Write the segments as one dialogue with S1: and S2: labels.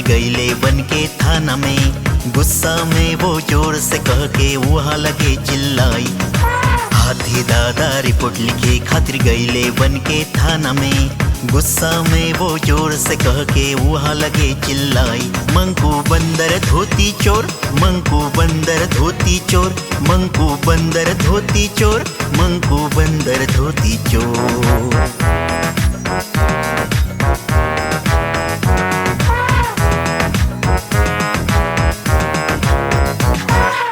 S1: गईले वन के थाना में। गुस्सा में वो जोर से कह के वहाँ लगे चिल्लाई। हाथी दादा रिपोर्ट लिखे खातिर गईले वन के थाना में। गुस्सा में वो जोर से कह के वहाँ लगे चिल्लाई। मंकू बंदर धोती चोर, मंकू बंदर धोती चोर, मंकू बंदर धोती चोर, मंकू बंदर धोती चोर।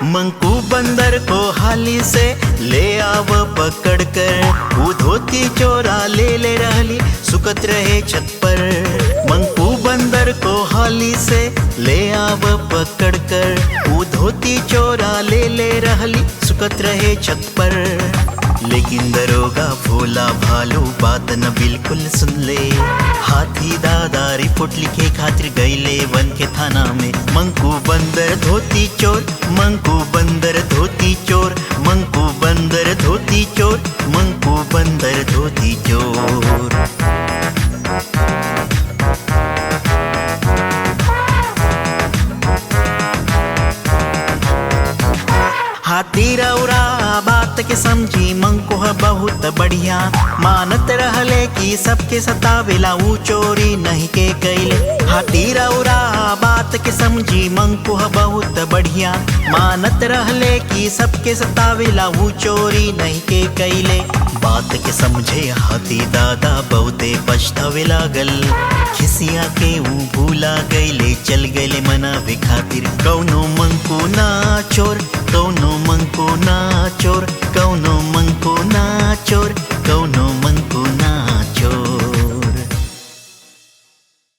S1: मंकू बंदर को हाली से ले आव पकड़ कर, वो धोती चोरा ले रहली सुकत रहे छत पर। मंकू बंदर को हाली से ले आव पकड़ कर, वो धोती चोरा ले रहली सुकत रहे छत पर। लेकिन दरोगा भोला भालू बात न बिल्कुल सुन ले। हाथी दादा रिपोर्ट लिखे खातिर गईले वन के थाना में। मंकू बंदर धोती चोर, मंकू बंदर धोती चोर, मंकू बंदर धोती चोर, मंकू बंदर धोती चोर। हाथी रौरा बात के समझी मंकू है बहुत बढ़िया। मानत रहले कि सबके सतावेला ऊ चोरी नहीं के कैले। हाथी रौरा बात के समझी मंकू है बहुत बढ़िया। मानत रहले कि सबके सतावेला ऊ चोरी नहीं के कैले। बात के समझे हाथी दादा बहुते पछतावे लागल। खिसिया के ऊ भूला गईले, चल गईले मनावे खातिर। कौनो मंकू ना चोर, कौनो मंकू ना चोर, कौनो मंकू ना